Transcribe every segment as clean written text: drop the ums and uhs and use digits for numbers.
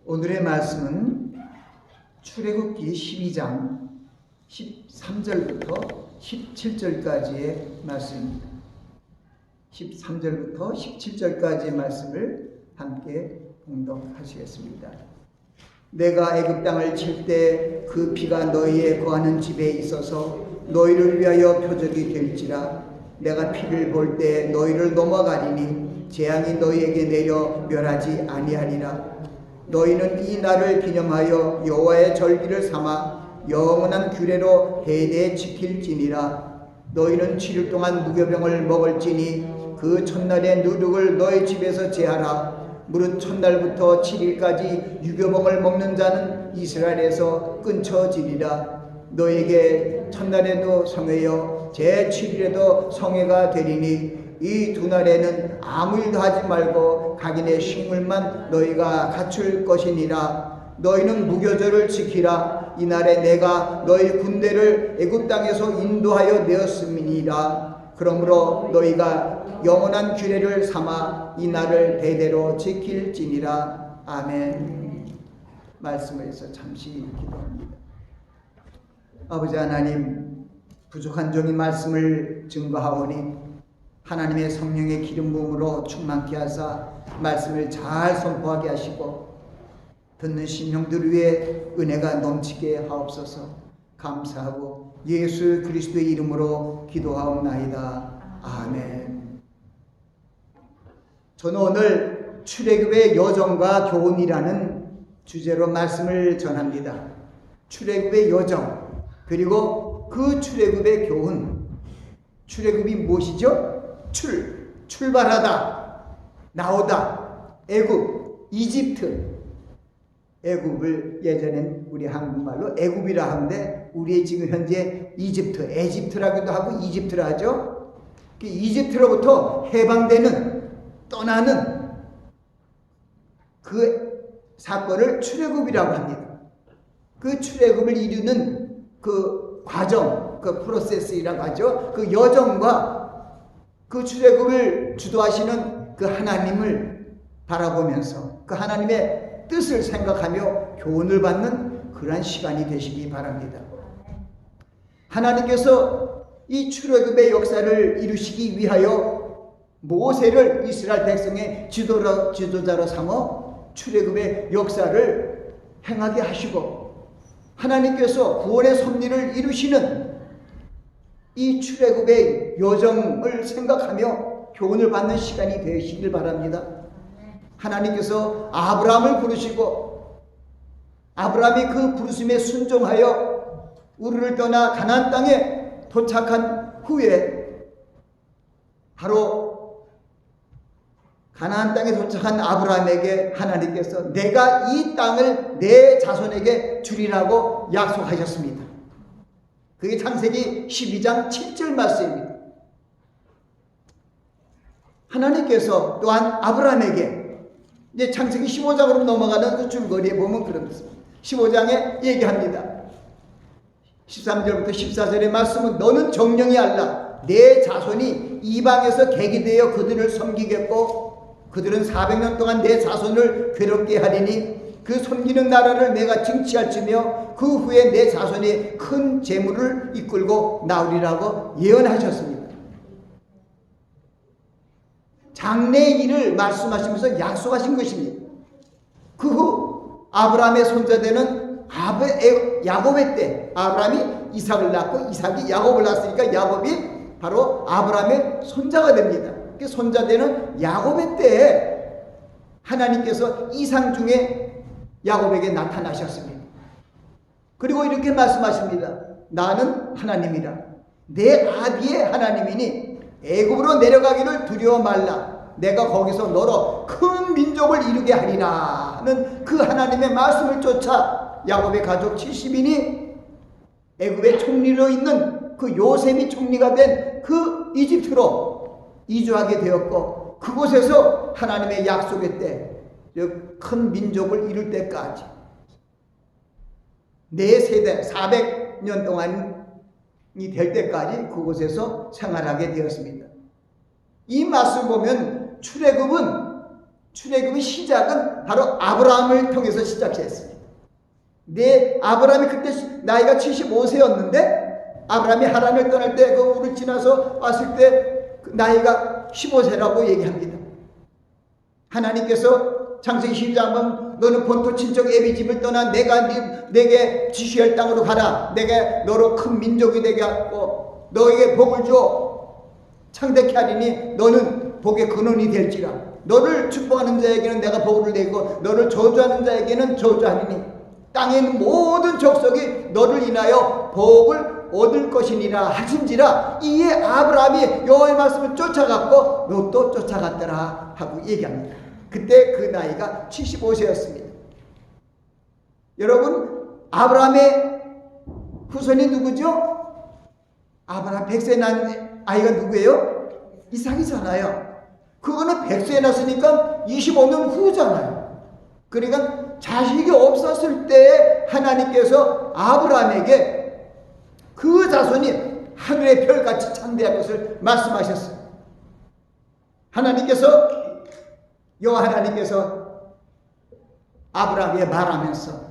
오늘의 말씀은 출애굽기 12장 13절부터 17절까지의 말씀입니다. 13절부터 17절까지의 말씀을 함께 봉독하시겠습니다. 내가 애굽 땅을 칠 때 그 피가 너희의 거하는 집에 있어서 너희를 위하여 표적이 될지라. 내가 피를 볼 때 너희를 넘어가리니 재앙이 너희에게 내려 멸하지 아니하리라. 너희는 이 날을 기념하여 여호와의 절기를 삼아 영원한 규례로 해대에 지킬지니라. 너희는 7일 동안 무교병을 먹을지니 그 첫날의 누룩을 너희 집에서 제하라. 무릇 첫날부터 7일까지 유교병을 먹는 자는 이스라엘에서 끊쳐지리라. 너에게 첫날에도 성회여 제7일에도 성회가 되리니 이 두 날에는 아무 일도 하지 말고 각인의 식물만 너희가 갖출 것이니라. 너희는 무교절을 지키라. 이날에 내가 너희 군대를 애굽 땅에서 인도하여 내었음이니라. 그러므로 너희가 영원한 규례를 삼아 이 날을 대대로 지킬지니라. 아멘. 말씀에서 잠시 기도합니다. 아버지 하나님, 부족한 종이 말씀을 증거하오니 하나님의 성령의 기름 부음으로 충만케 하사 말씀을 잘 선포하게 하시고 듣는 심령들 위에 은혜가 넘치게 하옵소서. 감사하고 예수 그리스도의 이름으로 기도하옵나이다. 아멘. 저는 오늘 출애굽의 여정과 교훈이라는 주제로 말씀을 전합니다. 출애굽의 여정, 그리고 그 출애굽의 교훈. 출애굽이 무엇이죠? 출발하다, 나오다. 애굽, 이집트. 애굽을 예전엔 우리 한국말로 애굽이라 하는데 우리 지금 현재 이집트, 에집트라고도 하고 이집트라 하죠. 이집트로부터 해방되는, 떠나는 그 사건을 출애굽이라고 합니다. 그 출애굽을 이루는 그 과정, 그 프로세스라고 하죠. 그 여정과 그 출애굽을 주도하시는 그 하나님을 바라보면서 그 하나님의 뜻을 생각하며 교훈을 받는 그러한 시간이 되시기 바랍니다. 하나님께서 이 출애굽의 역사를 이루시기 위하여 모세를 이스라엘 백성의 지도자로 삼어 출애굽의 역사를 행하게 하시고 하나님께서 구원의 섭리를 이루시는 이 출애굽의 여정을 생각하며 교훈을 받는 시간이 되시길 바랍니다. 하나님께서 아브라함을 부르시고 아브라함이 그 부르심에 순종하여 우르를 떠나 가나안 땅에 도착한 후에 바로 가나안 땅에 도착한 아브라함에게 하나님께서 내가 이 땅을 내 자손에게 주리라고 약속하셨습니다. 그게 창세기 12장 7절 말씀입니다. 하나님께서 또한 아브라함에게 이제 창세기 15장으로 넘어가는 그 줄거리에 보면 그렇습니다. 15장에 얘기합니다. 13절부터 14절의 말씀은 너는 정령이 알라. 내 자손이 이방에서 객이 되어 그들을 섬기겠고 그들은 400년 동안 내 자손을 괴롭게 하리니 그 섬기는 나라를 내가 징치할지며 그 후에 내 자손이 큰 재물을 이끌고 나오리라고 예언하셨습니다. 장래의 일을 말씀하시면서 약속하신 것입니다. 그 후 아브라함의 손자되는 야곱의 때 아브라함이 이삭을 낳고 이삭이 야곱을 낳았으니까 야곱이 바로 아브라함의 손자가 됩니다. 그 손자되는 야곱의 때에 하나님께서 이상 중에 야곱에게 나타나셨습니다. 그리고 이렇게 말씀하십니다. 나는 하나님이라. 내 아비의 하나님이니 애굽으로 내려가기를 두려워 말라. 내가 거기서 너로 큰 민족을 이루게 하리라 하는 그 하나님의 말씀을 쫓아 야곱의 가족 70인이 애굽의 총리로 있는 그 요셉이 총리가 된 그 이집트로 이주하게 되었고 그곳에서 하나님의 약속의 때 큰 민족을 이룰 때까지 네 세대 400년 동안이 될 때까지 그곳에서 생활하게 되었습니다. 이 말씀 보면 출애굽은 출애굽의 시작은 바로 아브라함을 통해서 시작했습니다. 아브라함이 그때 나이가 75세였는데 아브라함이 하란을 떠날 때 그 우를 지나서 왔을 때 그 나이가 15세라고 얘기합니다. 하나님께서 창세기 12장은 너는 본토 친척 애비 집을 떠나 내가 내게 지시할 땅으로 가라. 내가 너로 큰 민족이 되게 하고 너에게 복을 줘 창대케 하리니 너는 복의 근원이 될지라. 너를 축복하는 자에게는 내가 복을 내고 너를 저주하는 자에게는 저주하리니 땅에 있는 모든 족속이 너를 인하여 복을 얻을 것이니라 하신지라. 이에 아브라함이 여호와의 말씀을 쫓아갔고 롯도 쫓아갔더라 하고 얘기합니다. 그때 그 나이가 75세였습니다. 여러분, 아브라함의 후손이 누구죠? 아브라함 100세 난 아이가 누구예요? 이삭이잖아요. 그거는 100세에 났으니까 25년 후잖아요. 그러니까 자식이 없었을 때 하나님께서 아브라함에게 그 자손이 하늘의 별같이 창대할 것을 말씀하셨어요. 여호와 하나님께서 아브라함에게 말하면서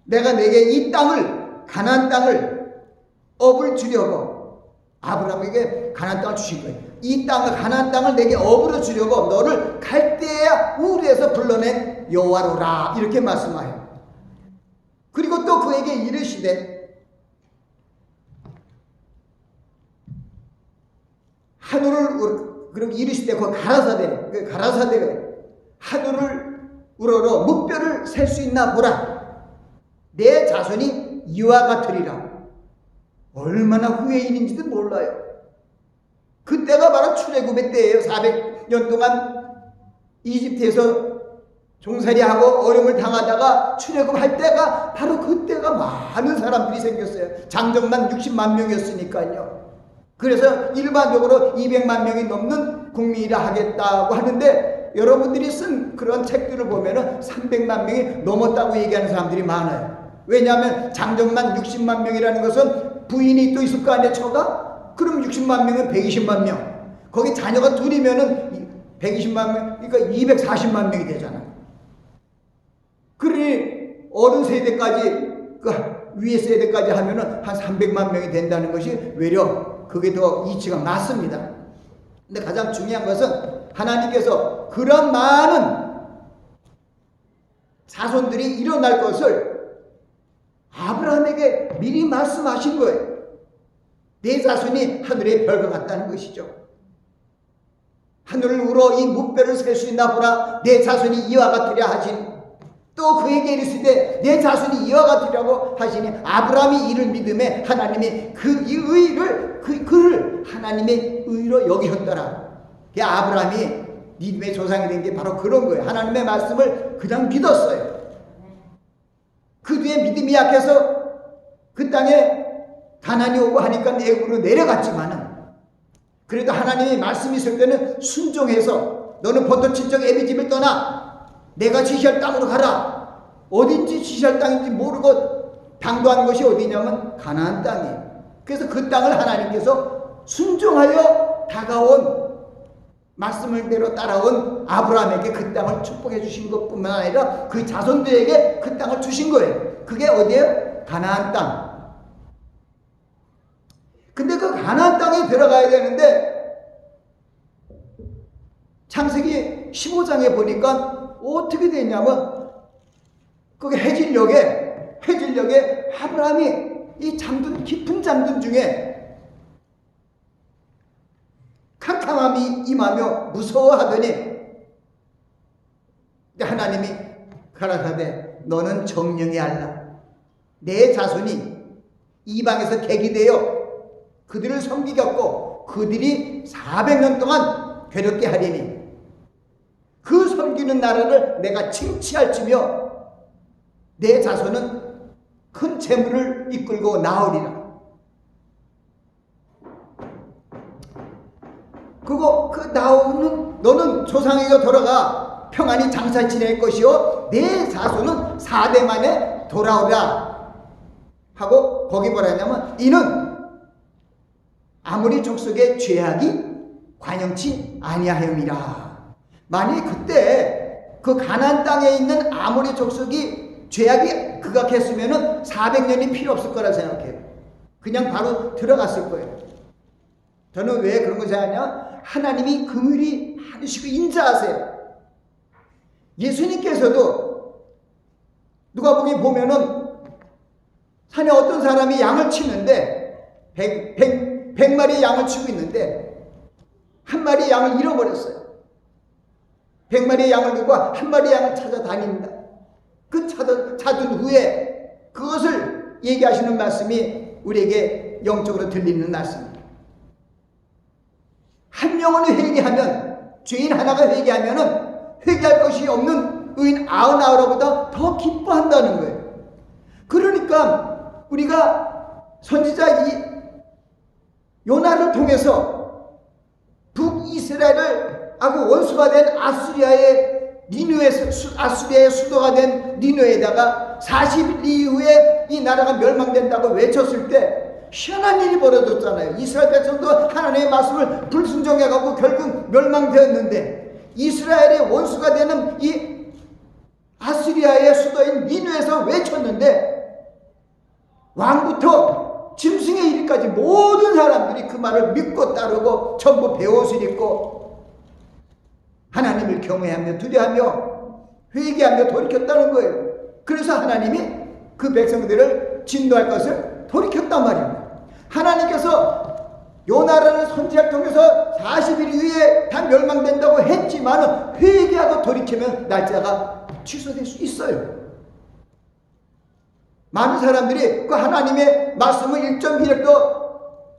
내가 내게 이 땅을 가나안 땅을 업을 주려고 아브라함에게 가나안 땅을 주신 거예요. 이 땅을 가나안 땅을 내게 업으로 주려고 너를 갈대아 우르에서 불러낸 여호와로라 이렇게 말씀하여요. 그리고 또 그에게 이르시되 하늘을 그리고 이르시되 그 가라사대가 하늘을 우러러 묵뼈를 셀 수 있나 보라. 내 자손이 이와 같으리라. 얼마나 후의 일인지도 몰라요. 그때가 바로 출애굽의 때예요. 400년 동안 이집트에서 종살이하고 어려움을 당하다가 출애굽할 때가 바로 그때가 많은 사람들이 생겼어요. 장정만 60만 명이었으니까요. 그래서 일반적으로 200만 명이 넘는 국민이라 하겠다고 하는데 여러분들이 쓴 그런 책들을 보면은 300만 명이 넘었다고 얘기하는 사람들이 많아요. 왜냐하면 장정만 60만 명이라는 것은 부인이 또 있을 거 아니에요, 처가? 그럼 60만 명은 120만 명. 거기 자녀가 둘이면은 120만 명, 그러니까 240만 명이 되잖아요. 그러니 어른 세대까지, 그 위에 세대까지 하면은 한 300만 명이 된다는 것이 외려 그게 더 이치가 맞습니다. 근데 가장 중요한 것은 하나님께서 그런 많은 자손들이 일어날 것을 아브라함에게 미리 말씀하신 거예요. 내 자손이 하늘의 별과 같다는 것이죠. 하늘을 우러 이 묵뼈를 셀 수 있나 보라. 내 자손이 이와 같으랴 하시니 또 그에게 이르시되 내 자손이 이와 같으라고 하시니 아브라함이 이를 믿음에 하나님이 그를 하나님의 의로 여기셨더라. 아브라함이 믿음의 조상이 된 게 바로 그런 거예요. 하나님의 말씀을 그냥 믿었어요. 그 뒤에 믿음이 약해서 그 땅에 가난이 오고 하니까 애굽으로 내려갔지만은 그래도 하나님의 말씀이 있을 때는 순종해서 너는 본토 친척 애비 집을 떠나 내가 지시할 땅으로 가라. 어딘지 지시할 땅인지 모르고 당도한 것이 어디냐면 가나안 땅이에요. 그래서 그 땅을 하나님께서 순종하여 다가온 말씀을대로 따라온 아브라함에게 그 땅을 축복해 주신 것뿐만 아니라 그 자손들에게 그 땅을 주신 거예요. 그게 어디예요? 가나안 땅. 근데 그 가나안 땅에 들어가야 되는데 창세기 15장에 보니까 어떻게 되냐면 그게 해질녘에 아브라함이 이 깊은 잠든 중에 캄캄함이 임하며 무서워하더니 하나님이 가라사대 너는 정령이 알라. 내 자손이 이방에서 객이되어 그들을 섬기겠고 그들이 400년 동안 괴롭게 하리니 그 섬기는 나라를 내가 칭취할지며 내 자손은 큰 재물을 이끌고 나오리라. 그리고 그 나오는 너는 조상에게 돌아가 평안히 장사 지낼 것이요 내 자손은 4대 만에 돌아오라 하고 거기 뭐라 했냐면 이는 아모리 족속의 죄악이 관영치 아니하였니라. 만일 그때 그 가나안 땅에 있는 아모리 족속이 죄악이 극악했으면은 400년이 필요 없을 거라 생각해요. 그냥 바로 들어갔을 거예요. 저는 왜 그런 거 생각하냐? 하나님이 긍휼히 많으시고 인자하세요. 예수님께서도 누가복음에 보면은 산에 어떤 사람이 양을 치는데 100마리의 양을 치고 있는데 한 마리의 양을 잃어버렸어요. 100마리의 양을 두고 한 마리의 양을 찾아다닙니다. 그 찾은 후에 그것을 얘기하시는 말씀이 우리에게 영적으로 들리는 말씀입니다. 한 영혼이 회개하면, 죄인 하나가 회개하면은 회개할 것이 없는 의인 99보다 더 기뻐한다는 거예요. 그러니까 우리가 선지자 요나를 통해서 북이스라엘을 하고 원수가 된 아수리아의 수도가 된 니느웨에다가 40일 이후에 이 나라가 멸망된다고 외쳤을 때 희한한 일이 벌어졌잖아요. 이스라엘 백성도 하나님의 말씀을 불순종해가고 결국 멸망되었는데 이스라엘의 원수가 되는 이 아수리아의 수도인 니느웨에서 외쳤는데 왕부터 짐승에 이르기까지 모든 사람들이 그 말을 믿고 따르고 전부 베옷을 입고 하나님을 경외하며 두려워하며 회개하며 돌이켰다는 거예요. 그래서 하나님이 그 백성들을 진노할 것을 돌이켰단 말입니다. 하나님께서 요나라는 선지자를 통해서 40일 후에 다 멸망된다고 했지만 회개하고 돌이키면 날짜가 취소될 수 있어요. 많은 사람들이 그 하나님의 말씀을 1.1획도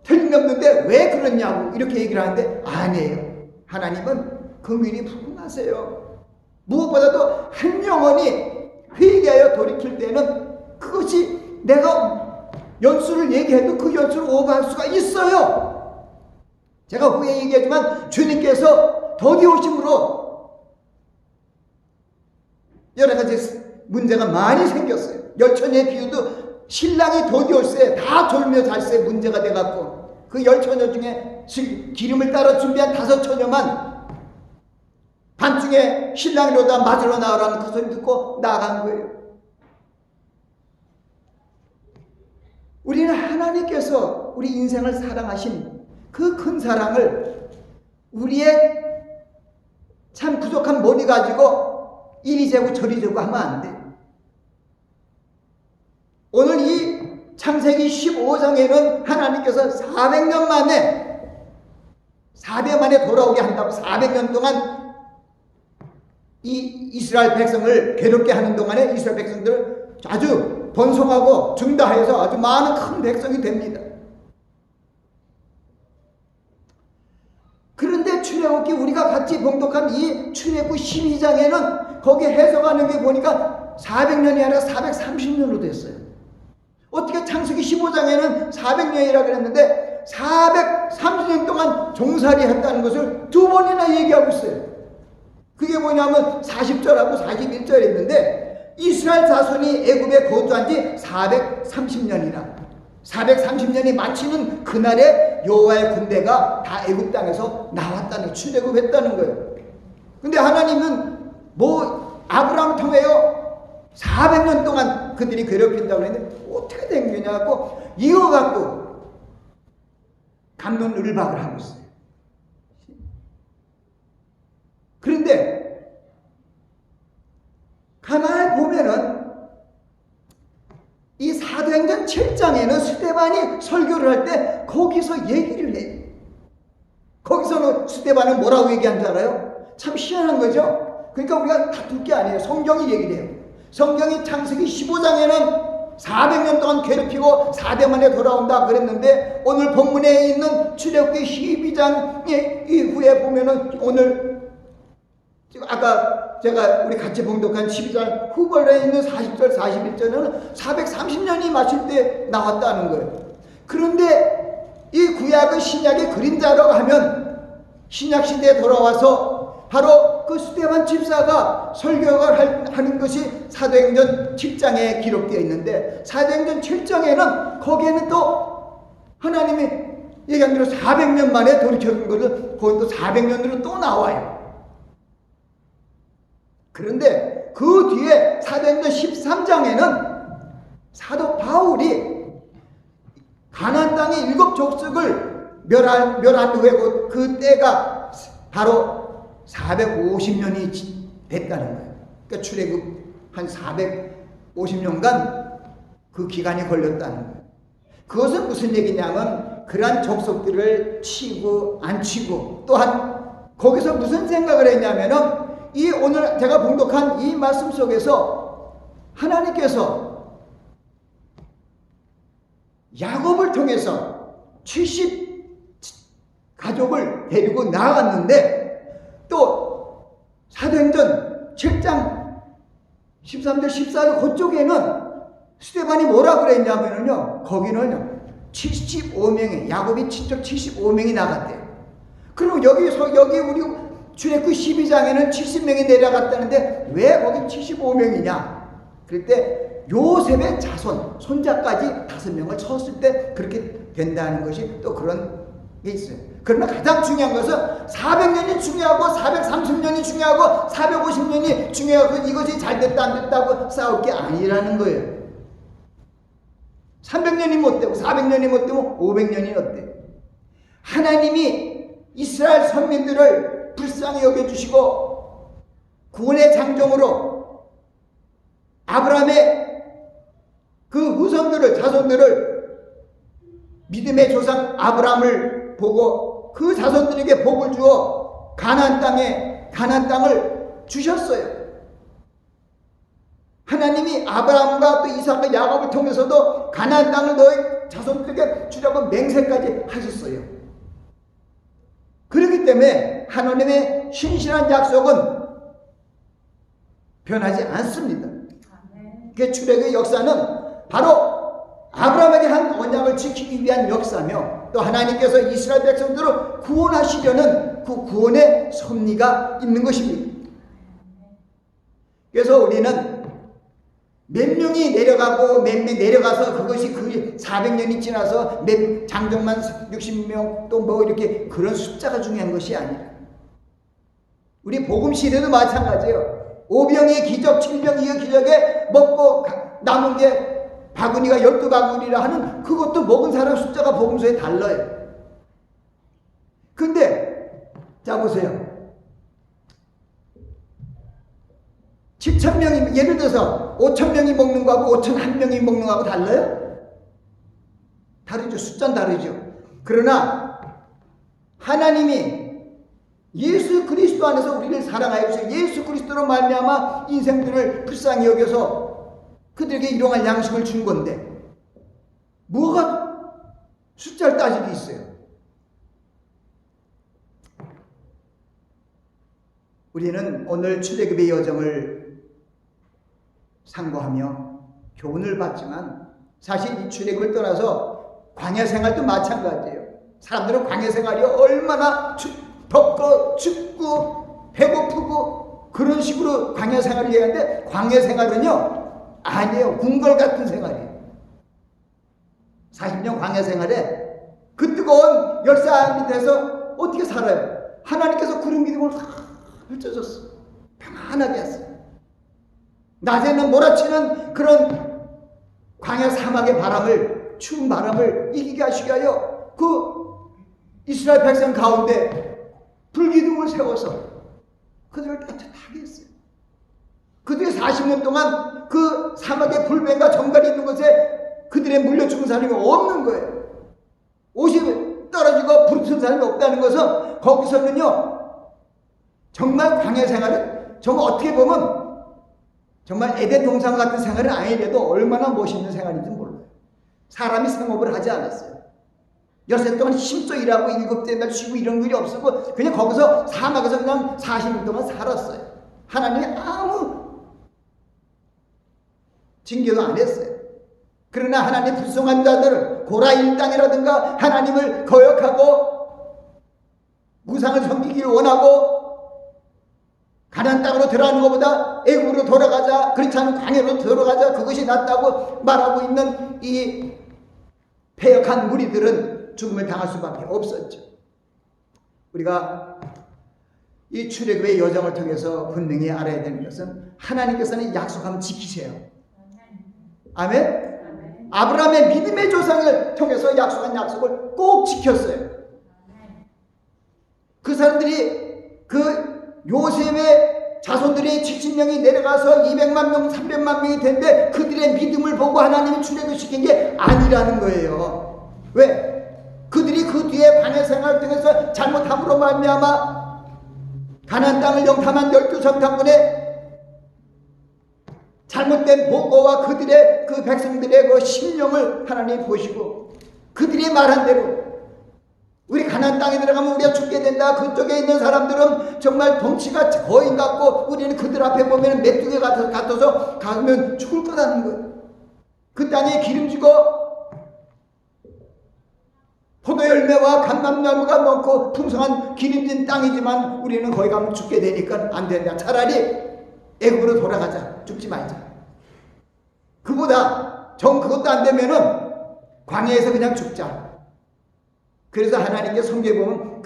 틀림없는데 왜 그러냐고 이렇게 얘기를 하는데 아니에요. 하나님은 긍휼이 풍성하세요. 무엇보다도 한 영혼이 회개하여 돌이킬 때는 그것이 내가 연수를 얘기해도 그 연수를 오버할 수가 있어요. 제가 후에 얘기하지만 주님께서 더디오심으로 여러 가지 문제가 많이 생겼어요. 열처녀의 비유도 신랑이 더디올세 다 졸며 잘세 문제가 돼갖고 그 열처녀 중에 기름을 따라 준비한 5처녀만 밤중에 신랑이로다 맞으러 나오라는 그 소리 듣고 나간 거예요. 우리는 하나님께서 우리 인생을 사랑하신 그 큰 사랑을 우리의 참 부족한 머리 가지고 이리 재고 저리 재고 하면 안 돼. 오늘 이 창세기 15장에는 하나님께서 400년 만에 4대 만에 돌아오게 한다고 400년 동안 이 이스라엘 백성을 괴롭게 하는 동안에 이스라엘 백성들을 아주 번성하고 증다해서 아주 많은 큰 백성이 됩니다. 그런데 출애굽기 우리가 같이 봉독한 이 출애굽 12장에는 거기 해석하는 게 보니까 400년이 아니라 430년으로 됐어요. 어떻게 창세기 15장에는 400년이라고 그랬는데 430년 동안 종살이 했다는 것을 2번이나 얘기하고 있어요. 그게 뭐냐면 40절하고 41절에 있는데 이스라엘 자손이 애굽에 거주한 지 430년이라 430년이 마치는 그날에 여호와의 군대가 다 애굽 땅에서 나왔다는 출애굽했다는 거예요. 근데 하나님은 뭐 아브라함 통해요 400년 동안 그들이 괴롭힌다고 했는데 어떻게 된 거냐고 이거 갖고 갑론을박을 하고 있어요. 그런데 가만히 보면은 이 사도행전 7장에는 스데반이 설교를 할 때 거기서 얘기를 해요. 거기서는 스데반은 뭐라고 얘기한 줄 알아요? 참 희한한 거죠. 그러니까 우리가 다툴 게 아니에요. 성경이 얘기를 해요. 성경이 창세기 15장에는 400년 동안 괴롭히고 4대 만에 돌아온다 그랬는데 오늘 본문에 있는 출애굽기 12장 이후에 보면은 오늘 아까 제가 우리 같이 봉독한 12장 후반에 있는 40절 41절은 430년이 마칠 때 나왔다는 거예요. 그런데 이 구약의 신약의 그림자라고 하면 신약시대에 돌아와서 바로 그 스데반 집사가 설교를 하는 것이 사도행전 7장에 기록되어 있는데 사도행전 7장에는 거기에는 또 하나님이 얘기한 대로 400년 만에 돌이켜준 것을 거기 또 400년으로 또 나와요. 그런데 그 뒤에 사도행전 13장에는 사도 바울이 가나안 땅의 7 족속을 멸한 후에 그 때가 바로 450년이 됐다는 거예요. 그러니까 출애굽 한 450년간 그 기간이 걸렸다는 거예요. 그것은 무슨 얘기냐면 그러한 족속들을 치고 안 치고 또한 거기서 무슨 생각을 했냐면은 이 오늘 제가 봉독한 이 말씀 속에서 하나님께서 야곱을 통해서 70 가족을 데리고 나아갔는데 또 사도행전 7장 13절 14절 그쪽에는 스데반이 뭐라 그랬냐면요 거기는 75명이 야곱이 친척 75명이 나갔대요. 그럼 여기 우리 출애굽 12장에는 70명이 내려갔다는데 왜 거기 75명이냐? 그럴 때 요셉의 자손, 손자까지 5명을 쳤을 때 그렇게 된다는 것이 또 그런 게 있어요. 그러나 가장 중요한 것은 400년이 중요하고 430년이 중요하고 450년이 중요하고 이것이 잘 됐다 안 됐다고 싸울 게 아니라는 거예요. 300년이 못 되고 400년이 못 되고 500년이 어때? 하나님이 이스라엘 선민들을 불쌍히 여겨주시고 구원의 장정으로 아브라함의 그 후손들을 자손들을 믿음의 조상 아브라함을 보고 그 자손들에게 복을 주어 가나안 땅을 주셨어요. 하나님이 아브라함과 또 이삭과 야곱을 통해서도 가나안 땅을 너희 자손들에게 주라고 맹세까지 하셨어요. 그렇기 때문에 하나님의 신실한 약속은 변하지 않습니다. 그 출애굽의 역사는 바로 아브라함에게 한 언약을 지키기 위한 역사며 또 하나님께서 이스라엘 백성들을 구원하시려는 그 구원의 섭리가 있는 것입니다. 그래서 우리는 몇 명이 내려가고 몇 명 내려가서 그것이 그 400년이 지나서 몇 장정만 60명 또 뭐 이렇게 그런 숫자가 중요한 것이 아니라 우리 복음 시대도 마찬가지예요. 5병의 기적, 7병의 기적에 먹고 남은 게 바구니가 12바구니라 하는 그것도 먹은 사람 숫자가 복음서에 달라요. 근데 자 보세요. 7,000명이 예를 들어서 5,000명이 먹는 거하고 5,001명이 먹는 거하고 달라요? 다르죠. 숫자는 다르죠. 그러나 하나님이 예수 그리스도 안에서 우리를 사랑하여 주시고 예수 그리스도로 말미암아 인생들을 불쌍히 여겨서 그들에게 일용할 양식을 준 건데 뭐가 숫자를 따지기 있어요. 우리는 오늘 출애굽의 여정을 상고하며 교훈을 받지만 사실 이 출애굽을 떠나서 광야 생활도 마찬가지예요. 사람들은 광야 생활이 얼마나 덥고 춥고 배고프고 그런 식으로 광야 생활을 얘기하는데 광야 생활은요 아니에요. 궁궐 같은 생활이에요. 40년 광야 생활에 그 뜨거운 열사 밑에서 어떻게 살아요? 하나님께서 구름 기둥을 다 펼쳐줬어. 평안하게 했어요. 낮에는 몰아치는 그런 광야 사막의 바람을 추운 바람을 이기게 하시게 하여 그 이스라엘 백성 가운데 불기둥을 세워서 그들을 따뜻하게 했어요. 그들이 40년 동안 그 사막의 불뱀과 정갈이 있는 곳에 그들의 물려 죽은 사람이 없는 거예요. 옷이 떨어지고 부르튼 사람이 없다는 것은 거기서는요 정말 광야 생활은 정말 어떻게 보면 정말 에덴 동산 같은 생활은 아니래도 얼마나 멋있는 생활인지 몰라요. 사람이 생업을 하지 않았어요. 엿새 동안 힘써 일하고 7째 날 쉬고 이런 일이 없었고 그냥 거기서 사막에서 그냥 40년 동안 살았어요. 하나님이 아무 징계도 안 했어요. 그러나 하나님 불송한 자들은 고라 일당이라든가 하나님을 거역하고 우상을 섬기기를 원하고 가나안 땅으로 들어가는 것보다 애굽으로 돌아가자 그렇지 않으면 광야로 들어가자 그것이 낫다고 말하고 있는 이 패역한 무리들은 죽음을 당할 수밖에 없었죠. 우리가 이 출애굽의 여정을 통해서 분명히 알아야 되는 것은 하나님께서는 약속하면 지키세요. 아멘? 아브라함의 믿음의 조상을 통해서 약속한 약속을 꼭 지켰어요. 그 사람들이 그 요셉의 자손들이 70명이 내려가서 200만 명, 300만 명이 됐는데 그들의 믿음을 보고 하나님이 출애굽시킨 게 아니라는 거예요. 왜? 그들이 그 뒤에 광야 생활을 통해서 잘못함으로 말미암아 가나안 땅을 영탐한 12성탐군의 잘못된 보고와 그들의 그 백성들의 그 심령을 하나님 보시고 그들이 말한 대로 우리 가나안 땅에 들어가면 우리가 죽게 된다. 그쪽에 있는 사람들은 정말 덩치가 거인 같고 우리는 그들 앞에 보면 메뚜기 같아서 가면 죽을 거라는 거예요. 그 땅에 기름지고 포도열매와 감람나무가 많고 풍성한 기름진 땅이지만 우리는 거기 가면 죽게 되니까 안 된다. 차라리 애굽으로 돌아가자. 죽지 말자. 그보다 그것도 안 되면은 광야에서 그냥 죽자. 그래서 하나님께 성경에 보면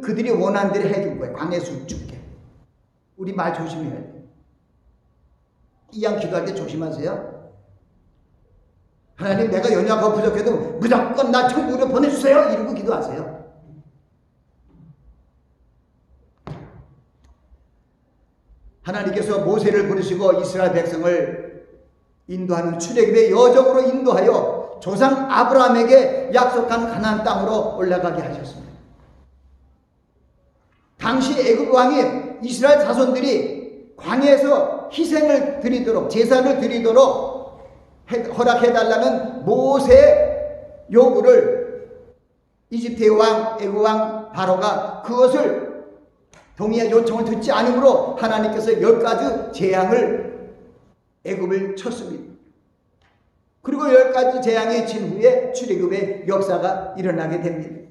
그들이 원하는 대로 해준 거예요. 광야에서 죽게. 우리 말 조심해야 돼요. 이양 기도할 때 조심하세요. 하나님 내가 연약하고 부족해도 무조건 나 천국으로 보내주세요. 이러고 기도하세요. 하나님께서 모세를 부르시고 이스라엘 백성을 인도하는 출애굽의 여정으로 인도하여 조상 아브라함에게 약속한 가나안 땅으로 올라가게 하셨습니다. 당시 애굽 왕인 이스라엘 자손들이 광야에서 희생을 드리도록 제사를 드리도록 허락해달라는 모세의 요구를 이집트의 왕 애굽 왕 바로가 그것을 동의의 요청을 듣지 않으므로 하나님께서 10가지 재앙을 애굽을 쳤습니다. 그리고 10가지 재앙이 친 후에 출애굽의 역사가 일어나게 됩니다.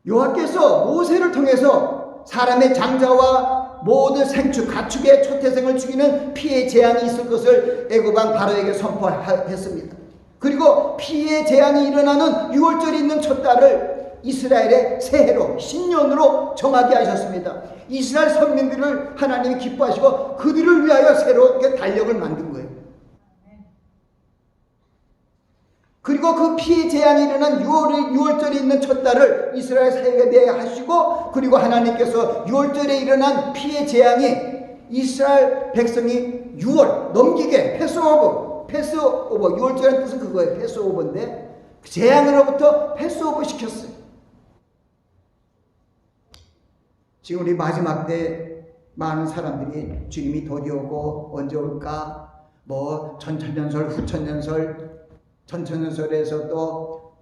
여호와께서 모세를 통해서 사람의 장자와 모든 생축, 가축의 초태생을 죽이는 피해 재앙이 있을 것을 애굽 왕 바로에게 선포했습니다. 그리고 피해 재앙이 일어나는 6월절이 있는 첫 달을 이스라엘의 새해로 신년으로 정하게 하셨습니다. 이스라엘 선민들을 하나님이 기뻐하시고 그들을 위하여 새롭게 달력을 만든 거예요. 그리고 그 피해 재앙이 일어난 6월절이 있는 첫 달을 이스라엘 새해에 대해 하시고 그리고 하나님께서 6월절에 일어난 피해 재앙이 이스라엘 백성이 6월 넘기게 패스오버 6월절의 뜻은 그거예요. 패스오버인데 재앙으로부터 패스오버 시켰어요. 지금 우리 마지막 때 많은 사람들이 주님이 더디 오고 언제 올까 뭐 전천년설 후천년설 전천년설에서 또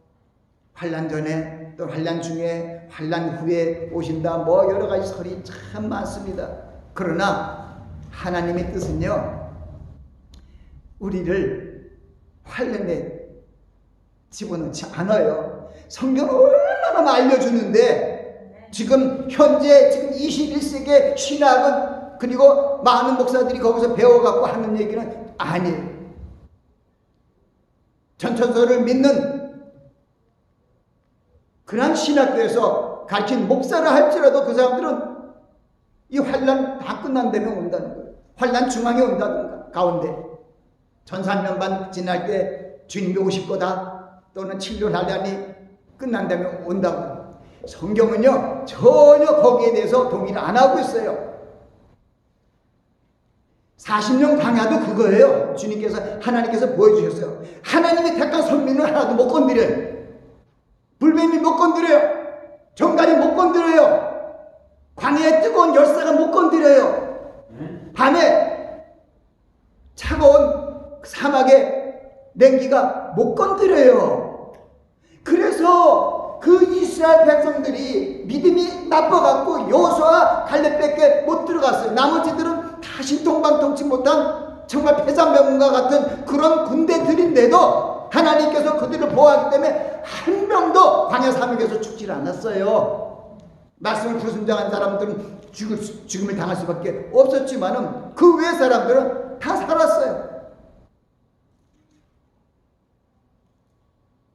환란 전에 또 환란 중에 환란 후에 오신다 뭐 여러 가지 설이 참 많습니다. 그러나 하나님의 뜻은요 우리를 환란에 집어넣지 않아요. 성경은 얼마나 알려주는데 지금 현재 지금 21세기의 신학은 그리고 많은 목사들이 거기서 배워갖고 하는 얘기는 아니에요. 전천설을 믿는 그런 신학교에서 가르친 목사를 할지라도 그 사람들은 이 환란 다 끝난다면 온다는 거예요. 환란 중앙에 온다든가 가운데 천삼년반 지날 때 주님이 오실 거다 또는 7년 환란이 끝난다면 온다고. 성경은요 전혀 거기에 대해서 동의를 안 하고 있어요. 40년 광야도 그거예요. 주님께서 하나님께서 보여주셨어요. 하나님이 택한 선민은 하나도 못 건드려요. 불뱀이 못 건드려요. 정갈이 못 건드려요. 광야의 뜨거운 열사가 못 건드려요. 밤에 차가운 사막의 냉기가 못 건드려요. 그래서 그 이스라엘 백성들이 믿음이 나빠갖고 여호수아와 갈렙밖에 못 들어갔어요. 나머지들은 다 신통방통치 못한 정말 폐산병과 같은 그런 군대들인데도 하나님께서 그들을 보호하기 때문에 한 명도 광야 사막에서 죽질 않았어요. 말씀을 불순종한 사람들은 죽음을 당할 수밖에 없었지만은 그 외 사람들은 다 살았어요.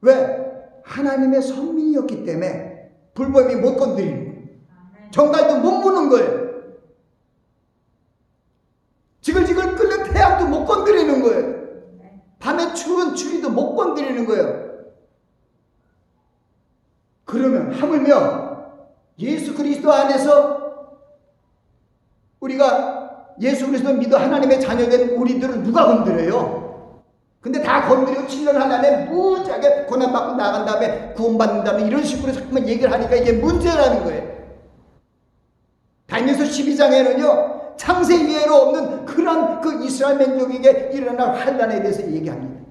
왜? 하나님의 선민이었기 때문에 불법이 못 건드리는 거예요. 정갈도 못 무는 거예요. 지글지글 끓는 태양도 못 건드리는 거예요. 밤에 추운 추위도 못 건드리는 거예요. 그러면 하물며 예수 그리스도 안에서 우리가 예수 그리스도 믿어 하나님의 자녀된 우리들은 누가 건드려요? 근데 다 건드리고 7년 안에 무지하게 고난받고 나간 다음에 구원받는다는 이런 식으로 자꾸만 얘기를 하니까 이게 문제라는 거예요. 다니엘서 12장에는요 창세 이해로 없는 그런 그 이스라엘 민족에게 일어날 환난에 대해서 얘기합니다.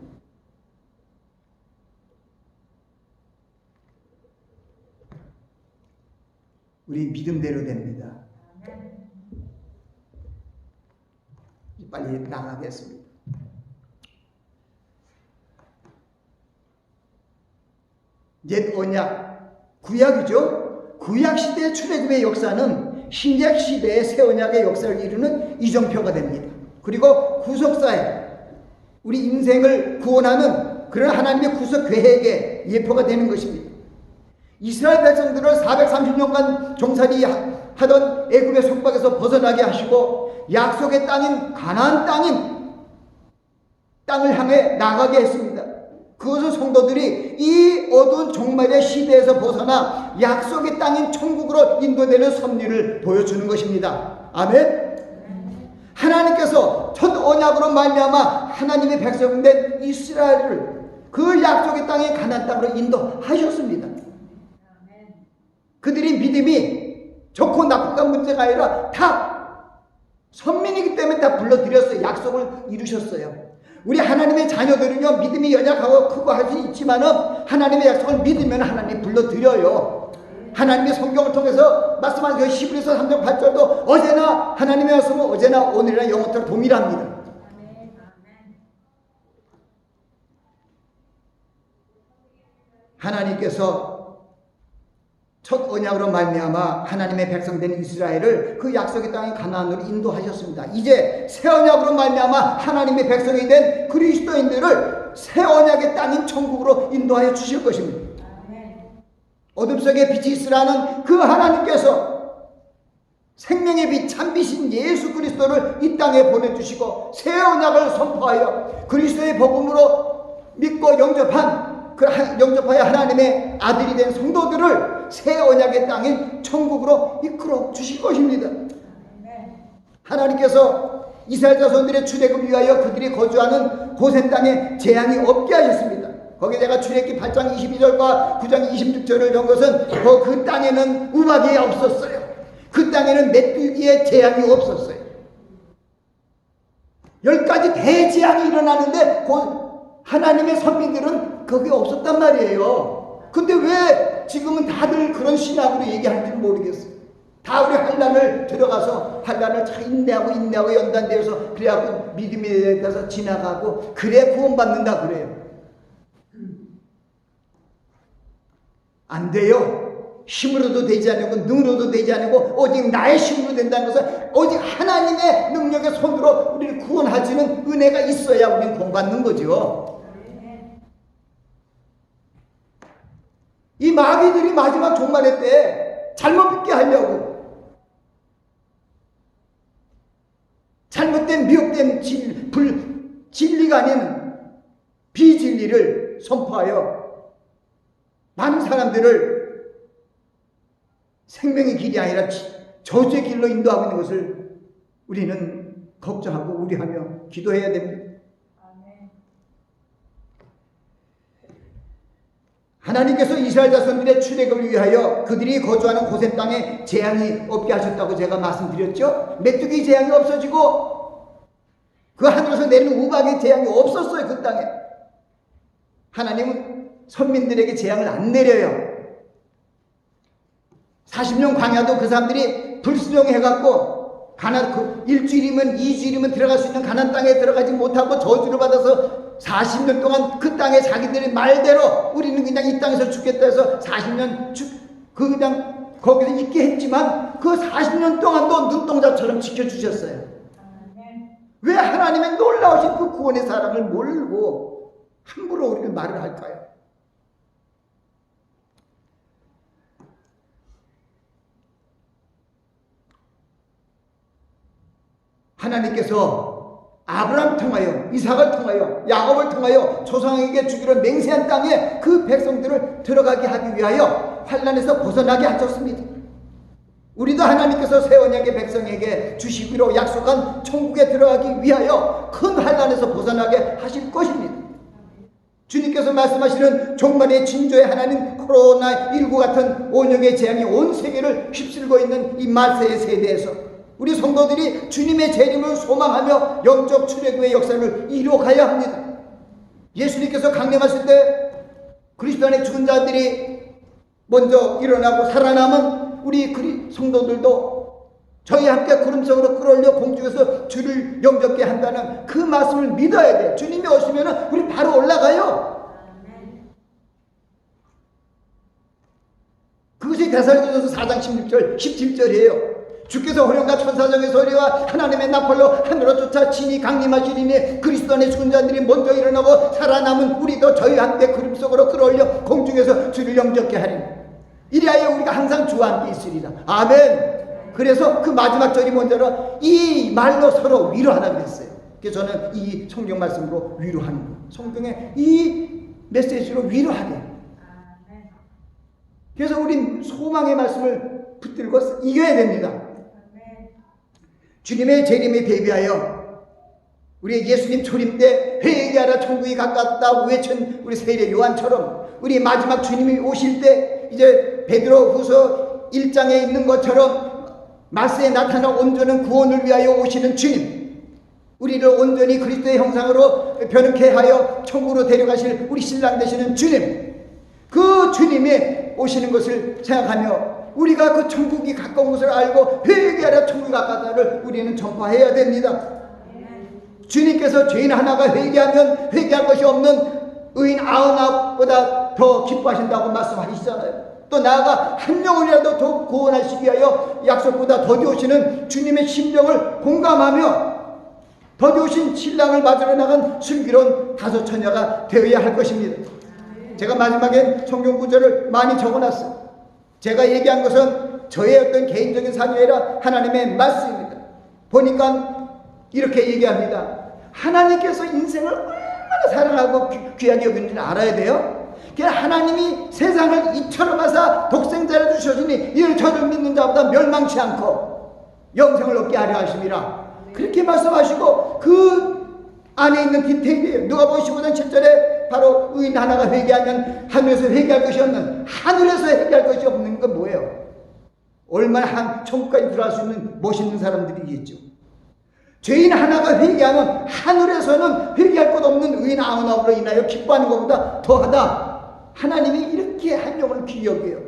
우리 믿음대로 됩니다. 빨리 나가겠습니다. 옛 언약, 구약이죠. 구약 시대의 출애굽의 역사는 신약 시대의 새 언약의 역사를 이루는 이정표가 됩니다. 그리고 구속사에 우리 인생을 구원하는 그런 하나님의 구속 계획의 예표가 되는 것입니다. 이스라엘 백성들을 430년간 종살이 하던 애굽의 속박에서 벗어나게 하시고 약속의 땅인 가나안 땅을 향해 나가게 했습니다. 그것은 성도들이 이 어두운 종말의 시대에서 벗어나 약속의 땅인 천국으로 인도되는 섭리를 보여주는 것입니다. 아멘. 하나님께서 첫 언약으로 말미암아 하나님의 백성된 이스라엘을 그 약속의 땅인 가나안 땅으로 인도하셨습니다. 그들이 믿음이 좋고 나쁘가 문제가 아니라 다 선민이기 때문에 다 불러들였어요. 약속을 이루셨어요. 우리 하나님의 자녀들은요 믿음이 연약하고 크고 할 수 있지만은 하나님의 약속을 믿으면 하나님 불러들여요. 하나님의 성경을 통해서 말씀하신 그 히브리서 3장 8절도 어제나 하나님의 말씀은 어제나 오늘이나 영원토록 동일합니다. 하나님께서 첫 언약으로 말미암아 하나님의 백성된 이스라엘을 그 약속의 땅인 가나안으로 인도하셨습니다. 이제 새 언약으로 말미암아 하나님의 백성이 된 그리스도인들을 새 언약의 땅인 천국으로 인도하여 주실 것입니다. 어둠 속에 빛이 있으라는 그 하나님께서 생명의 빛 참빛인 예수 그리스도를 이 땅에 보내주시고 새 언약을 선포하여 그리스도의 복음으로 믿고 영접하여 하나님의 아들이 된 성도들을 새 언약의 땅인 천국으로 이끌어 주실 것입니다. 하나님께서 이스라엘 자손들의 출애굽을 위하여 그들이 거주하는 고센 땅에 재앙이 없게 하셨습니다. 거기에 제가 출애굽기 8장 22절과 9장 26절을 본 것은 그 땅에는 우박이 없었어요. 그 땅에는 메뚜기의 재앙이 없었어요. 10가지 대재앙이 일어나는데 하나님의 선민들은 거기 없었단 말이에요. 근데 왜 지금은 다들 그런 신학으로 얘기하는지 모르겠어요. 다 우리 환난을 들어가서 환난을 잘 인내하고 연단되어서 그래갖고 믿음에 대해서 지나가고 그래 구원받는다 그래요. 안 돼요. 힘으로도 되지 않고 능으로도 되지 않고 오직 나의 힘으로 된다는 것은 오직 하나님의 능력의 손으로 우리를 구원하시는 은혜가 있어야 우리는 구원받는 거죠. 이 마귀들이 마지막 종말의 때 잘못 믿게 하려고 잘못된 미혹된 진리가 아닌 비진리를 선포하여 많은 사람들을 생명의 길이 아니라 저주의 길로 인도하고 있는 것을 우리는 걱정하고 우려하며 기도해야 됩니다. 하나님께서 이스라엘 자손들의 출애굽을 위하여 그들이 거주하는 고센 땅에 재앙이 없게 하셨다고 제가 말씀드렸죠. 메뚜기 재앙이 없어지고 그 하늘에서 내리는 우박의 재앙이 없었어요. 그 땅에. 하나님은 선민들에게 재앙을 안 내려요. 40년 광야도 그 사람들이 불순종해갖고 일주일이면 2주일이면 들어갈 수 있는 가나안 땅에 들어가지 못하고 저주를 받아서 40년 동안 그 땅에 자기들의 말대로 우리는 그냥 이 땅에서 죽겠다 해서 40년 그냥 거기서 있게 했지만 그 40년 동안도 눈동자처럼 지켜주셨어요. 왜 하나님의 놀라우신 그 구원의 사랑을 모르고 함부로 우리는 말을 할까요? 하나님께서 아브라함을 통하여, 이삭을 통하여, 야곱을 통하여 조상에게 주기로 맹세한 땅에 그 백성들을 들어가게 하기 위하여 환난에서 벗어나게 하셨습니다. 우리도 하나님께서 새 언약의 백성에게 주시기로 약속한 천국에 들어가기 위하여 큰 환난에서 벗어나게 하실 것입니다. 주님께서 말씀하시는 종말의 징조의 하나는 코로나19 같은 온영의 재앙이 온 세계를 휩쓸고 있는 이 말세의 세대에서 우리 성도들이 주님의 재림을 소망하며 영적 출애굽의 역사를 이루어가야 합니다. 예수님께서 강림하실 때 그리스도 안에 죽은 자들이 먼저 일어나고 살아남은 우리 성도들도 저희 함께 구름 속으로 끌어올려 공중에서 주를 영접게 한다는 그 말씀을 믿어야 돼. 주님이 오시면 우리 바로 올라가요. 그것이 데살로니가서 4장 16절 17절이에요. 주께서 호령과 천사장의 소리와 하나님의 나팔로 하늘로 쫓아 친히 강림하시리니 그리스도 안에 죽은 자들이 먼저 일어나고 살아남은 우리도 저희 함께 구름 속으로 끌어올려 공중에서 주를 영접게 하리니 이리하여 우리가 항상 주와 함께 있으리라. 아멘. 그래서 그 마지막 절이 뭔지라 이 말로 서로 위로하라 그랬어요. 그래서 저는 이 성경 말씀으로 위로하는 거예요. 성경의 이 메시지로 위로하게. 그래서 우린 소망의 말씀을 붙들고 이겨야 됩니다. 주님의 재림에 대비하여 우리 예수님 초림 때 회개하라 천국이 가깝다 외친 우리 세례 요한처럼 우리 마지막 주님이 오실 때 이제 베드로후서 1장에 있는 것처럼 말세에 나타난 온전한 구원을 위하여 오시는 주님, 우리를 온전히 그리스도의 형상으로 변케 하여 천국으로 데려가실 우리 신랑 되시는 주님, 그 주님이 오시는 것을 생각하며 우리가 그 천국이 가까운 것을 알고 회개하라 천국이 가깝다를 우리는 전파해야 됩니다. 주님께서 죄인 하나가 회개하면 회개할 것이 없는 의인 99보다 더 기뻐하신다고 말씀하시잖아요. 또 나아가 한 명이라도 더 구원하시기 위하여 약속보다 더디 오시는 주님의 심정을 공감하며 더디 오신 신랑을 맞으러 나간 슬기로운 다섯 처녀가 되어야 할 것입니다. 제가 마지막에 성경 구절을 많이 적어놨어요. 제가 얘기한 것은 저의 어떤 개인적인 사정이 아니라 하나님의 말씀입니다. 보니까 이렇게 얘기합니다. 하나님께서 인생을 얼마나 사랑하고 귀하게 여기는지 알아야 돼요. 하나님이 세상을 이처럼 하사 독생자를 주셨으니 이를 저를 믿는 자보다 멸망치 않고 영생을 얻게 하려 하심이라. 그렇게 말씀하시고 그 안에 있는 디테일이에요. 누가복음 15장 7절에 바로 의인 하나가 회개하면 하늘에서 회개할 것이 없는, 하늘에서 회개할 것이 없는 건 뭐예요? 얼마나 천국까지 들어갈 수 있는 멋있는 사람들이겠죠. 죄인 하나가 회개하면 하늘에서는 회개할 것 없는 의인 99으로 인하여 기뻐하는 것보다 더하다. 하나님이 이렇게 한 영혼을 귀히 여겨요.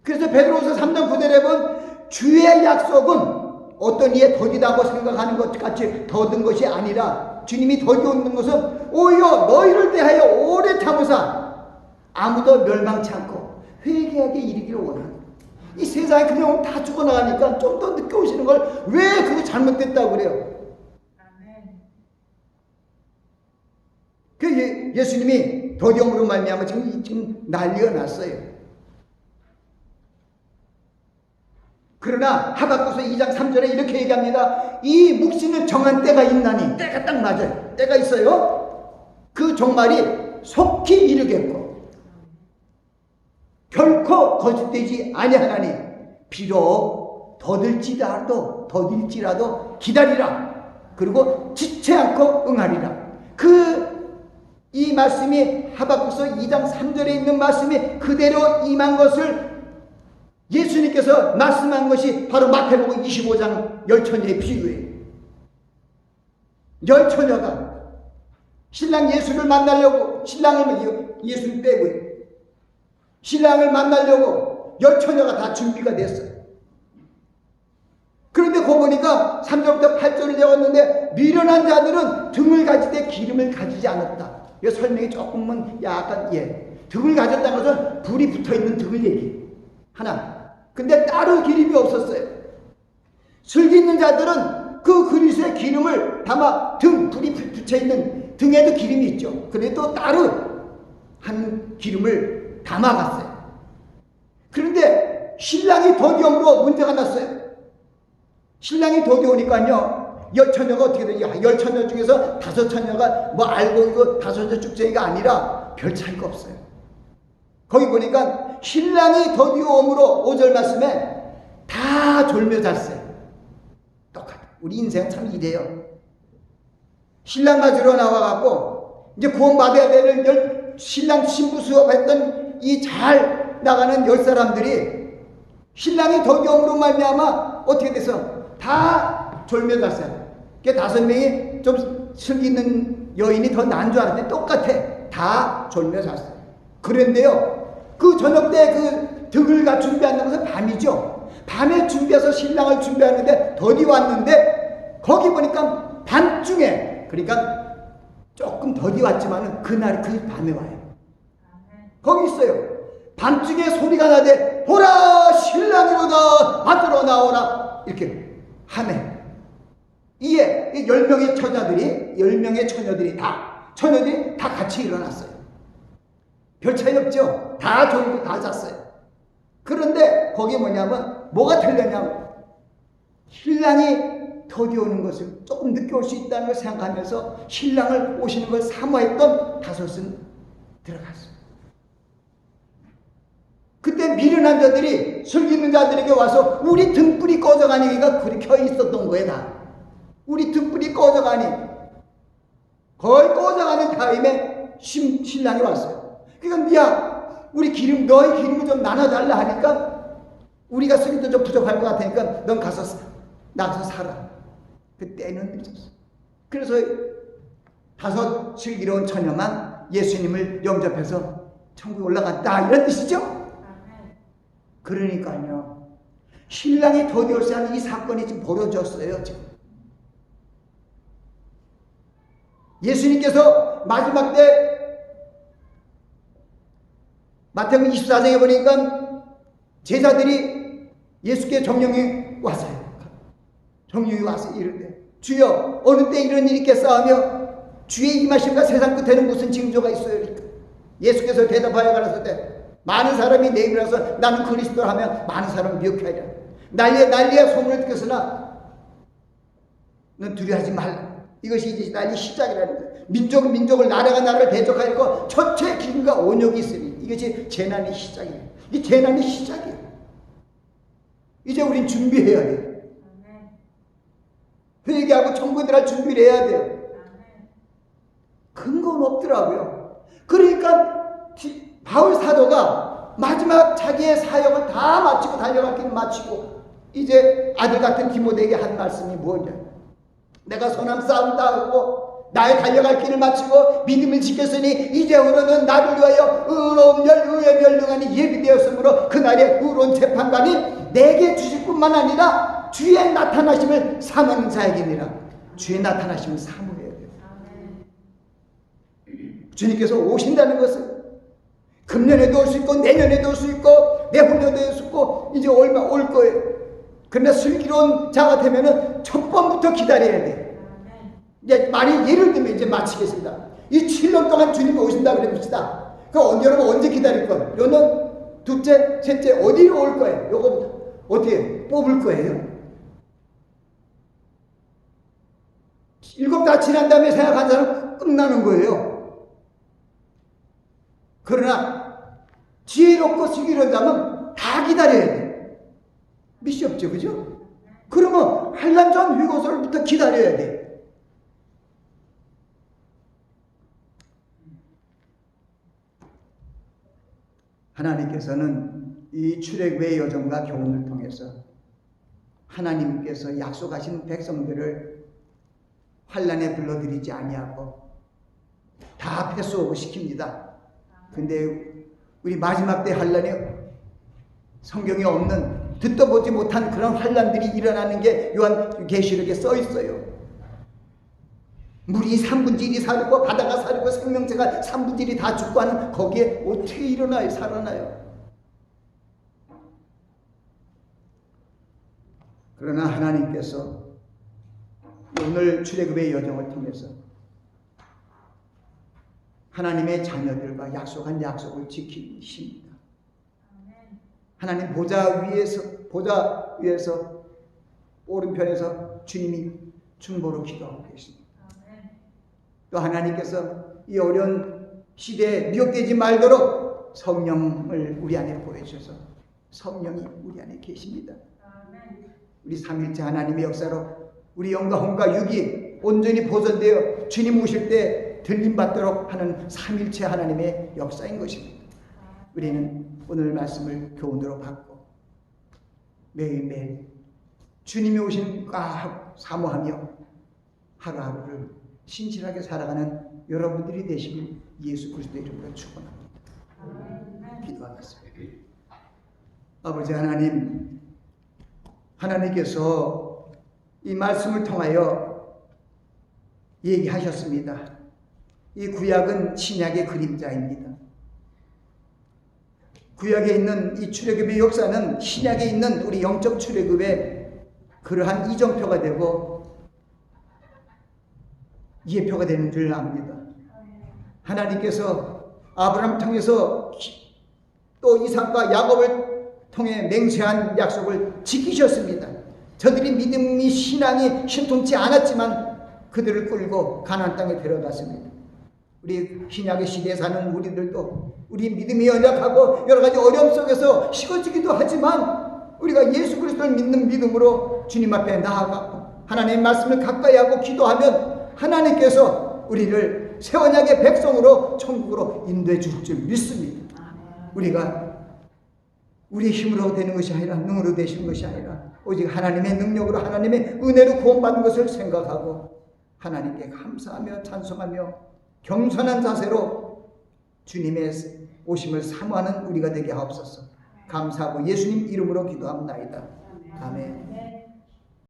그래서 베드로후서 3장 9절에 보면 주의 약속은 어떤 이에 더디다고 생각하는 것 같이 더딘 것이 아니라 주님이 더디 오는 것은 오히려 너희를 대하여 오래 참으사 아무도 멸망치 않고 회개하게 이르기를 원하는, 이 세상에 그냥 다 죽어나가니까 좀 더 늦게 오시는 걸 왜 그거 잘못됐다고 그래요? 그 예수님이 더디옴으로 말미암아 지금 난리가 났어요. 그러나 하박국서 2장 3절에 이렇게 얘기합니다. 이 묵시는 정한 때가 있나니, 때가 딱 맞아요. 때가 있어요. 그 종말이 속히 이르겠고 결코 거짓되지 아니하나니 비록 더딜지라도 기다리라. 그리고 지체 않고 응하리라. 이 말씀이 하박국서 2장 3절에 있는 말씀이 그대로 임한 것을 예수님께서 말씀한 것이 바로 마태복음 25장 열처녀의 비유예요. 열처녀가 신랑 예수를 만나려고, 예수를 빼고요, 신랑을 만나려고 열처녀가 다 준비가 됐어요. 그런데 거 보니까 3절부터 8절을 적었는데 미련한 자들은 등을 가지되 기름을 가지지 않았다. 이 설명이 조금은 약간 등을 가졌다는 것은 불이 붙어있는 등을 얘기해요. 하나. 근데 따로 기름이 없었어요. 슬기 있는 자들은 그 그릇에 기름을 담아 불이 붙여있는 등에도 기름이 있죠. 그래도 따로 한 기름을 담아갔어요. 그런데 신랑이 더디옴으로 문제가 났어요. 신랑이 도디오니까요, 10처녀가 어떻게 되냐, 10처녀 중에서 5처녀가 뭐 알고 있고 5처녀 쭉쟁이가 아니라 별 차이가 없어요. 거기 보니까 신랑이 도디오므로 5절 말씀에 다 졸며 잤어요. 똑같아. 우리 인생 참 이래요. 신랑 가지러 나와갖고 이제 구원받아야 되는 신랑 신부 수업했던 이 잘 나가는 10사람들이 신랑이 도디오므로 말미암아 어떻게 돼서 다 졸며 잤어요. 그러니까 5명이 좀 슬기 있는 여인이 더 나은 줄 알았는데 똑같아. 다 졸며 잤어요. 그런데요, 그 저녁 때 그 등을 준비하는 것은 밤이죠. 밤에 준비해서 신랑을 준비하는데 더디 왔는데 거기 보니까 밤중에, 그러니까 조금 더디 왔지만은 그날 그 밤에 와요. 거기 있어요. 밤중에 소리가 나되 보라 신랑이로다 받으러 나오라 이렇게 하네. 이에 10명의 처녀들이 다 같이 일어났어요. 별 차이 없죠. 다 졸고 다 잤어요. 그런데 거기 뭐냐면 뭐가 틀렸냐면 신랑이 더디 오는 것을 조금 늦게 올 수 있다는 걸 생각하면서 신랑을 오시는 걸 사모했던 5은 들어갔어요. 그때 미련한 자들이 슬기 있는 자들에게 와서 우리 등불이 꺼져가니까 그렇게 켜 있었던 거예요. 다 우리 등불이 꺼져가니, 거의 꺼져가는 타임에 신랑이 왔어요. 그러니까 야, 우리 너희 기름을 좀 나눠달라 하니까 우리가 슬기도 좀 부족할 것 같으니까 넌 가서 나가서 살아. 그때는 늦었어. 그래서 5 슬기로운 처녀만 예수님을 영접해서 천국에 올라갔다, 이런 뜻이죠. 그러니까요, 신랑이 더디 올세 하는 이 사건이 지금 벌어졌어요. 지금 예수님께서 마지막 때 마태복음 24장에 보니까 제자들이 예수께 정령이 왔어요. 정령이 와서 이르되 주여 어느 때 이런 일이 있겠사하며 주의 임하심과 세상 끝에는 무슨 징조가 있어요? 예수께서 대답하여 가라사대 많은 사람이 내 입을 와서 나는 그리스도라 하면 많은 사람을 미혹하리라. 난리에 소문을 듣겠으나 넌 두려워하지 말라. 이것이 이제 난리 시작이라는 거예요. 민족을 나라가 나라를 대적하고 천체 기근과 온역이 있으니 이것이 재난의 시작이에요. 이 재난의 시작이에요. 이제 우린 준비해야 돼요. 회개하고 천국에 들어갈 준비를 해야 돼요. 근거는 없더라고요. 그러니까 바울 사도가 마지막 자기의 사역을 다 마치고 달려갈 길을 마치고 이제 아들 같은 디모데에게 한 말씀이 뭐냐, 내가 선한 싸움 다 하고 나의 달려갈 길을 마치고 믿음을 지켰으니 이제후로는 나를 위하여 의로운 의에 멸망하니 예비되었으므로 그날의 의로운 재판관이 내게 주실 뿐만 아니라 주의 나타나심을 사모하는 자에게니라. 주의 나타나심을 사모해야 돼요. 주님께서 오신다는 것은 금년에도 올 수 있고 내년에도 올 수 있고 내후년에도 올 수 있고 이제 얼마 올 거예요. 그러나 슬기로운 자 같으면은 첫 번부터 기다려야 돼. 이제 많이 예를 들면 이제 마치겠습니다. 이 7년 동안 주님이 오신다 그래 봅시다. 그럼 여러분 언제 기다릴 거예요? 여러분 둘째, 셋째 어디로 올 거예요? 요거 어떻게 뽑을 거예요? 7 다 지난 다음에 생각한 사람은 끝나는 거예요. 그러나 지혜롭고 슬기로운 자면 다 기다려야 돼. 미시 없죠, 그죠? 그러면 한란 전 휴거소로부터 기다려야 돼. 하나님께서는 이 출애굽의 여정과 교훈을 통해서 하나님께서 약속하신 백성들을 환란에 불러들이지 아니하고 다 패스오브 시킵니다. 근데 우리 마지막 때 환란이 성경에 없는, 듣도 보지 못한 그런 환란들이 일어나는 게 요한계시록에 써 있어요. 물이 3분의 1이 사르고 바다가 사르고 생명체가 3분의 1이 다 죽고 하는 거기에 어떻게 일어나요? 살아나요? 그러나 하나님께서 오늘 출애굽의 여정을 통해서 하나님의 자녀들과 약속한 약속을 지키십니다. 보좌 위에서 오른편에서 주님이 중보로 기도하고 계십니다. 또 하나님께서 이 어려운 시대에 미혹되지 말도록 성령을 우리 안에 보여주셔서 성령이 우리 안에 계십니다. 우리 삼일째 하나님의 역사로 우리 영과 혼과 육이 온전히 보존되어 주님 오실 때 들림받도록 하는 삼일째 하나님의 역사인 것입니다. 우리는 오늘 말씀을 교훈으로 받고 매일매일 주님이 오신가 사모하며 하루하루를 신실하게 살아가는 여러분들이 되시길 예수 그리스도의 이름으로 축원합니다. 기도하겠습니다. 아버지 하나님, 하나님께서 이 말씀을 통하여 얘기하셨습니다. 이 구약은 신약의 그림자입니다. 구약에 있는 이 출애굽의 역사는 신약에 있는 우리 영적 출애굽의 그러한 이정표가 되고 예표가 되는 줄 압니다. 하나님께서 아브라함 통해서 또 이삭과 야곱을 통해 맹세한 약속을 지키셨습니다. 저들이 믿음이 신앙이 신통치 않았지만 그들을 끌고 가나안 땅에 데려갔습니다. 우리 신약의 시대에 사는 우리들도 우리 믿음이 연약하고 여러 가지 어려움 속에서 식어지기도 하지만 우리가 예수 그리스도를 믿는 믿음으로 주님 앞에 나아가고 하나님의 말씀을 가까이 하고 기도하면 하나님께서 우리를 새 언약의 백성으로 천국으로 인도해 줄 줄 믿습니다. 우리가 우리의 힘으로 되는 것이 아니라 능으로 되시는 것이 아니라 오직 하나님의 능력으로 하나님의 은혜로 구원받는 것을 생각하고 하나님께 감사하며 찬송하며 겸손한 자세로 주님의 오심을 사모하는 우리가 되게 하옵소서. 감사하고 예수님 이름으로 기도합니다. 아멘.